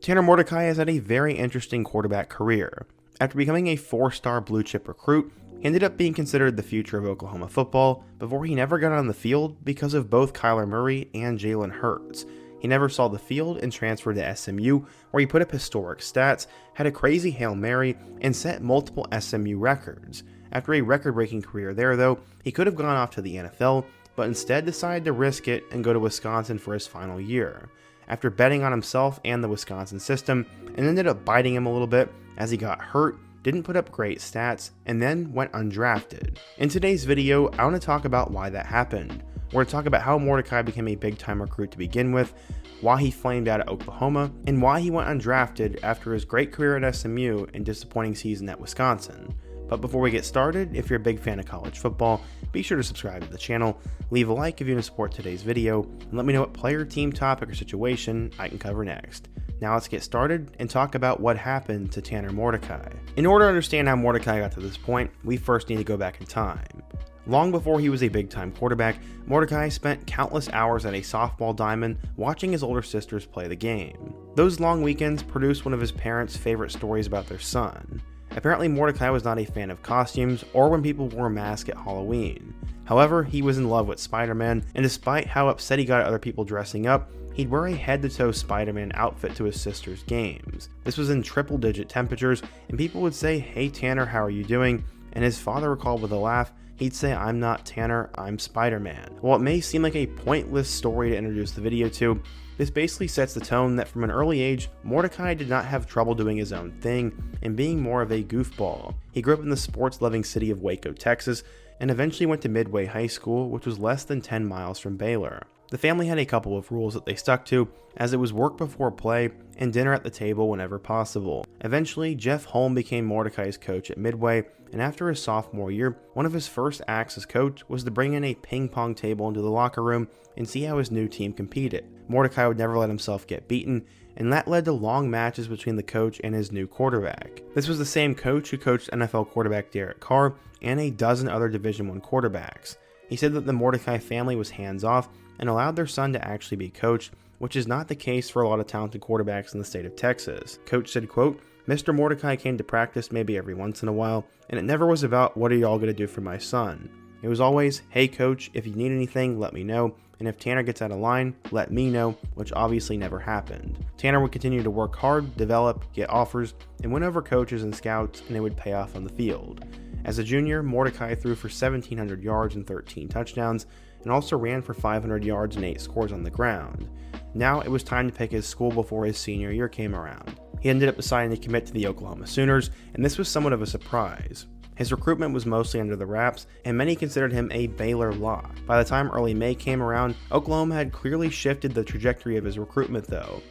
Tanner Mordecai has had a very interesting quarterback career. After becoming a 4-star blue-chip recruit, he ended up being considered the future of Oklahoma football before he never got on the field because of both Kyler Murray and Jalen Hurts. He never saw the field and transferred to SMU, where he put up historic stats, had a crazy Hail Mary, and set multiple SMU records. After a record-breaking career there, though, he could have gone off to the NFL, but instead decided to risk it and go to Wisconsin for his final year. After betting on himself and the Wisconsin system, it ended up biting him a little bit as he got hurt, didn't put up great stats, and then went undrafted. In today's video, I want to talk about why that happened. We're going to talk about how Mordecai became a big-time recruit to begin with, why he flamed out at Oklahoma, and why he went undrafted after his great career at SMU and disappointing season at Wisconsin. But before we get started, if you're a big fan of college football, be sure to subscribe to the channel, leave a like if you want to support today's video, and let me know what player, team, topic, or situation I can cover next. Now let's get started and talk about what happened to Tanner Mordecai. In order to understand how Mordecai got to this point, we first need to go back in time. Long before he was a big-time quarterback, Mordecai spent countless hours at a softball diamond watching his older sisters play the game. Those long weekends produced one of his parents' favorite stories about their son. Apparently, Mordecai was not a fan of costumes or when people wore masks at Halloween. However, he was in love with Spider-Man, and despite how upset he got at other people dressing up, he'd wear a head-to-toe Spider-Man outfit to his sister's games. This was in triple-digit temperatures, and people would say, "Hey Tanner, how are you doing?" And his father recalled with a laugh, he'd say, "I'm not Tanner, I'm Spider-Man." While it may seem like a pointless story to introduce the video to, this basically sets the tone that from an early age, Mordecai did not have trouble doing his own thing and being more of a goofball. He grew up in the sports-loving city of Waco, Texas, and eventually went to Midway High School, which was less than 10 miles from Baylor. The family had a couple of rules that they stuck to, as it was work before play and dinner at the table whenever possible. Eventually, Jeff Holm became Mordecai's coach at Midway, and after his sophomore year, one of his first acts as coach was to bring in a ping pong table into the locker room and see how his new team competed. Mordecai would never let himself get beaten, and that led to long matches between the coach and his new quarterback. This was the same coach who coached NFL quarterback Derek Carr and a dozen other Division I quarterbacks. He said that the Mordecai family was hands-off and allowed their son to actually be coached, which is not the case for a lot of talented quarterbacks in the state of Texas. Coach said, quote, "Mr. Mordecai came to practice maybe every once in a while, and it never was about, what are y'all going to do for my son? It was always, hey coach, if you need anything, let me know, and if Tanner gets out of line, let me know," which obviously never happened. Tanner would continue to work hard, develop, get offers, and win over coaches and scouts, and it would pay off on the field. As a junior, Mordecai threw for 1,700 yards and 13 touchdowns, and also ran for 500 yards and 8 scores on the ground. Now it was time to pick his school before his senior year came around. He ended up deciding to commit to the Oklahoma Sooners, and this was somewhat of a surprise. His recruitment was mostly under the wraps, and many considered him a Baylor lock. By the time early May came around, Oklahoma had clearly shifted the trajectory of his recruitment though.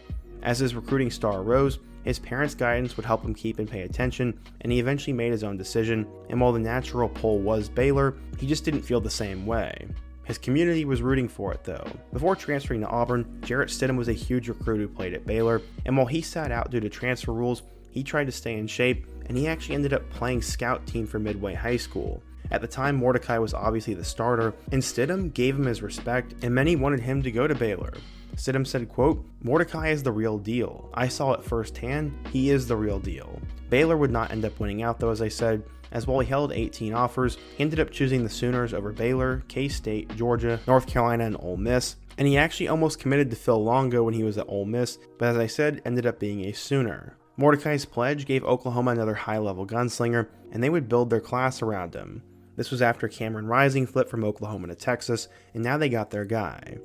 As his recruiting star rose, his parents' guidance would help him keep and pay attention, and he eventually made his own decision, and while the natural pull was Baylor, he just didn't feel the same way. His community was rooting for it though. Before transferring to Auburn, Jarrett Stidham was a huge recruit who played at Baylor, and while he sat out due to transfer rules, he tried to stay in shape, and he actually ended up playing scout team for Midway High School. At the time, Mordecai was obviously the starter, and Stidham gave him his respect, and many wanted him to go to Baylor. Stidham said, quote, "Mordecai is the real deal. I saw it firsthand. He is the real deal." Baylor would not end up winning out though, as I said, as while he held 18 offers, he ended up choosing the Sooners over Baylor, K-State, Georgia, North Carolina, and Ole Miss, and he actually almost committed to Phil Longo when he was at Ole Miss, but as I said, ended up being a Sooner. Mordecai's pledge gave Oklahoma another high-level gunslinger, and they would build their class around him. This was after Cameron Rising flipped from Oklahoma to Texas, and now they got their guy.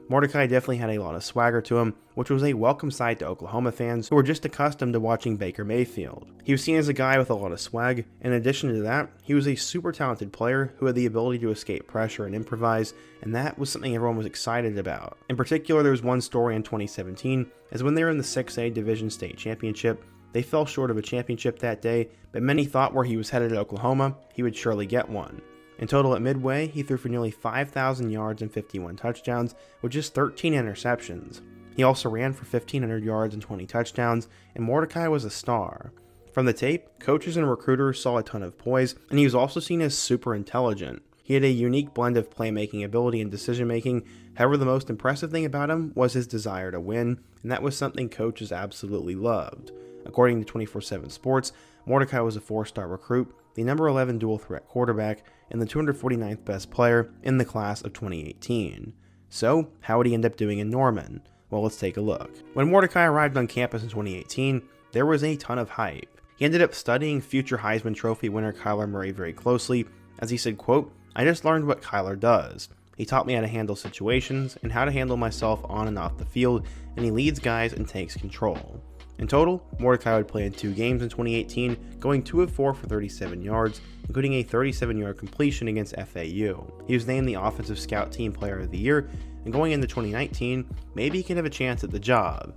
Mordecai definitely had a lot of swagger to him, which was a welcome sight to Oklahoma fans who were just accustomed to watching Baker Mayfield. He was seen as a guy with a lot of swag. In addition to that, he was a super talented player who had the ability to escape pressure and improvise, and that was something everyone was excited about. In particular, there was one story in 2017, as when they were in the 6A Division State Championship, they fell short of a championship that day, but many thought where he was headed at Oklahoma, he would surely get one. In total at Midway, he threw for nearly 5,000 yards and 51 touchdowns, with just 13 interceptions. He also ran for 1,500 yards and 20 touchdowns, and Mordecai was a star. From the tape, coaches and recruiters saw a ton of poise, and he was also seen as super intelligent. He He had a unique blend of playmaking ability and decision making. However, the most impressive thing about him was his desire to win, and that was something coaches absolutely loved. According to 24/7 Sports, Mordecai was a 4-star recruit, the number 11 dual threat quarterback, and the 249th best player in the class of 2018. So, how would he end up doing in Norman? Well, let's take a look. When Mordecai arrived on campus in 2018, there was a ton of hype. He ended up studying future Heisman Trophy winner Kyler Murray very closely, as he said, quote, "I just learned what Kyler does. He taught me how to handle situations and how to handle myself on and off the field, and he leads guys and takes control." In total, Mordecai would play in 2 games in 2018, going 2 of 4 for 37 yards, including a 37-yard completion against FAU. He was named the Offensive Scout Team Player of the Year, and going into 2019, maybe he could have a chance at the job.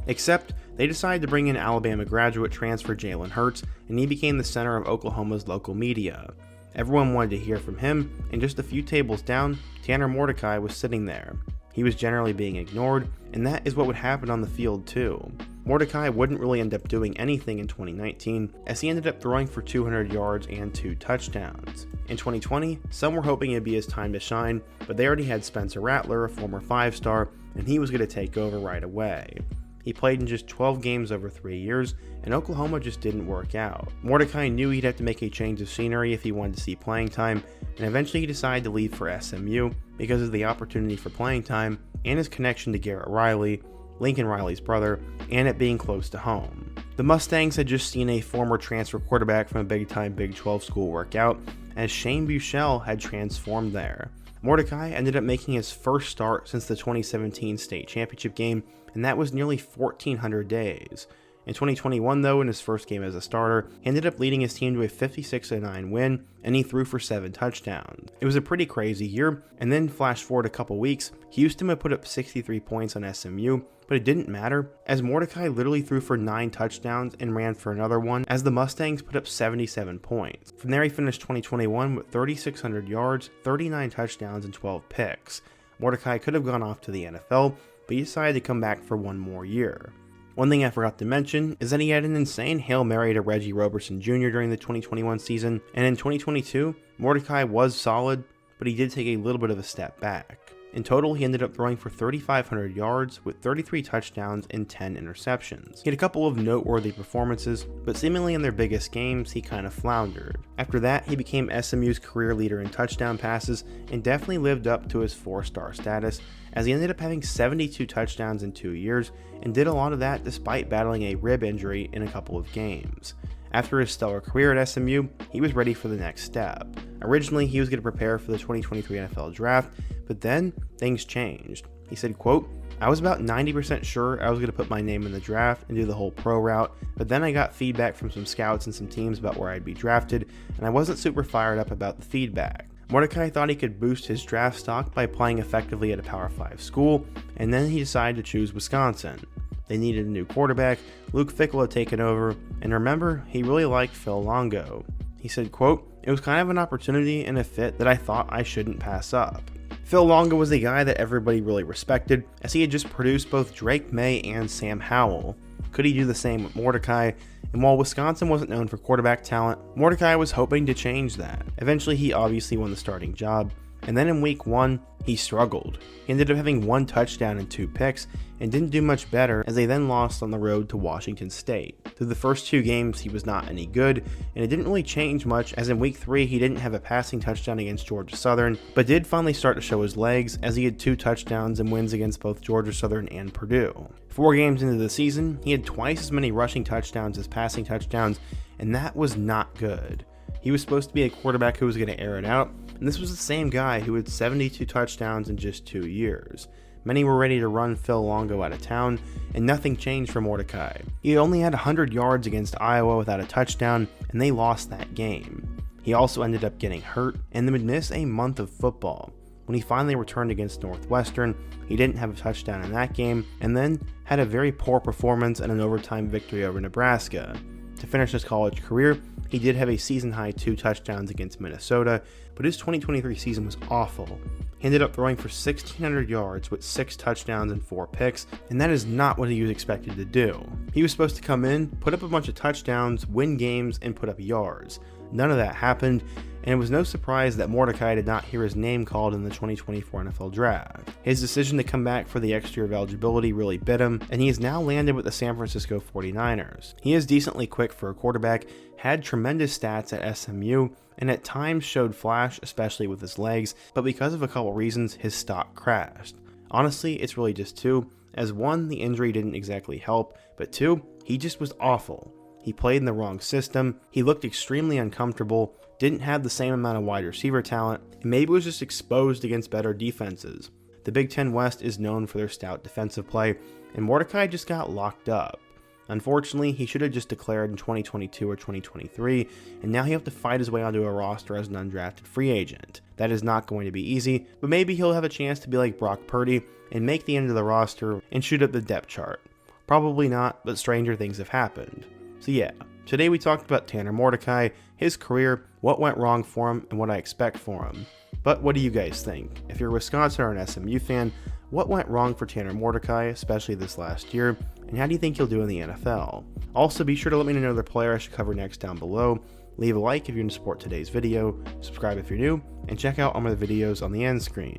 Except, they decided to bring in Alabama graduate transfer Jalen Hurts, and he became the center of Oklahoma's local media. Everyone wanted to hear from him, and just a few tables down, Tanner Mordecai was sitting there. He was generally being ignored, and that is what would happen on the field too. Mordecai wouldn't really end up doing anything in 2019, as he ended up throwing for 200 yards and 2 touchdowns. In 2020, some were hoping it'd be his time to shine, but they already had Spencer Rattler, a former 5-star, and he was going to take over right away. He played in just 12 games over 3 years, and Oklahoma just didn't work out. Mordecai knew he'd have to make a change of scenery if he wanted to see playing time, and eventually he decided to leave for SMU because of the opportunity for playing time and his connection to Garrett Riley, Lincoln Riley's brother, and it being close to home. The Mustangs had just seen a former transfer quarterback from a big-time Big 12 school work out, as Shane Buechele had transformed there. Mordecai ended up making his first start since the 2017 state championship game, and that was nearly 1,400 days. In 2021, though, in his first game as a starter, he ended up leading his team to a 56-9 win, and he threw for 7 touchdowns. It was a pretty crazy year, and then flash forward a couple weeks, Houston would put up 63 points on SMU, but it didn't matter, as Mordecai literally threw for 9 touchdowns and ran for another one, as the Mustangs put up 77 points. From there, he finished 2021 with 3,600 yards, 39 touchdowns, and 12 picks. Mordecai could have gone off to the NFL, but he decided to come back for one more year. One thing I forgot to mention is that he had an insane Hail Mary to Reggie Roberson Jr. during the 2021 season, and in 2022, Mordecai was solid, but he did take a little bit of a step back. In total, he ended up throwing for 3,500 yards with 33 touchdowns and 10 interceptions. He had a couple of noteworthy performances, but seemingly in their biggest games, he kind of floundered. After that, he became SMU's career leader in touchdown passes and definitely lived up to his 4-star status, as he ended up having 72 touchdowns in 2 years and did a lot of that despite battling a rib injury in a couple of games. After his stellar career at SMU, he was ready for the next step. Originally, he was going to prepare for the 2023 NFL Draft, but then things changed. He said, quote, "I was about 90% sure I was going to put my name in the draft and do the whole pro route, but then I got feedback from some scouts and some teams about where I'd be drafted, and I wasn't super fired up about the feedback." Mordecai thought he could boost his draft stock by playing effectively at a Power 5 school, and then he decided to choose Wisconsin. They needed a new quarterback, Luke Fickell had taken over, and remember, he really liked Phil Longo. He said, quote, "It was kind of an opportunity and a fit that I thought I shouldn't pass up." Phil Longo was a guy that everybody really respected, as he had just produced both Drake May and Sam Howell. Could he do the same with Mordecai? And while Wisconsin wasn't known for quarterback talent, Mordecai was hoping to change that. Eventually, he obviously won the starting job, and then in week 1, he struggled. He ended up having 1 touchdown and 2 picks, and didn't do much better as they then lost on the road to Washington State. Through the first 2 games, he was not any good, and it didn't really change much, as in week 3 he didn't have a passing touchdown against Georgia Southern, but did finally start to show his legs, as he had 2 touchdowns and wins against both Georgia Southern and Purdue. 4 games into the season, he had twice as many rushing touchdowns as passing touchdowns, and that was not good. He was supposed to be a quarterback who was going to air it out, and this was the same guy who had 72 touchdowns in just 2 years. Many were ready to run Phil Longo out of town, and nothing changed for Mordecai. He only had 100 yards against Iowa without a touchdown, and they lost that game. He also ended up getting hurt, and would miss a month of football. When he finally returned against Northwestern, he didn't have a touchdown in that game, and then had a very poor performance in an overtime victory over Nebraska. To finish his college career, he did have a season-high 2 touchdowns against Minnesota, but his 2023 season was awful. He He ended up throwing for 1,600 yards with 6 touchdowns and 4 picks, and that is not what he was expected to do. He was supposed to come in, put up a bunch of touchdowns, win games, and put up yards. None of that happened, and it was no surprise that Mordecai did not hear his name called in the 2024 NFL Draft. His decision to come back for the extra year of eligibility really bit him, and he has now landed with the San Francisco 49ers. He is decently quick for a quarterback, had tremendous stats at SMU, and at times showed flash, especially with his legs, but because of a couple reasons, his stock crashed. Honestly, it's really just two, as one, the injury didn't exactly help, but two, he just was awful. He played in the wrong system, he looked extremely uncomfortable, didn't have the same amount of wide receiver talent, and maybe was just exposed against better defenses. The Big Ten West is known for their stout defensive play, and Mordecai just got locked up. Unfortunately, he should have just declared in 2022 or 2023, and now he'll have to fight his way onto a roster as an undrafted free agent. That is not going to be easy, but maybe he'll have a chance to be like Brock Purdy and make the end of the roster and shoot up the depth chart. Probably not, but stranger things have happened. So yeah, today we talked about Tanner Mordecai, his career, what went wrong for him, and what I expect for him. But what do you guys think? If you're a Wisconsin or an SMU fan, what went wrong for Tanner Mordecai, especially this last year, and how do you think he'll do in the NFL? Also, be sure to let me know another player I should cover next down below. Leave a like if you're going to support today's video, subscribe if you're new, and check out all my videos on the end screen.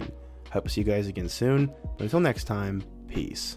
Hope to see you guys again soon, but until next time, peace.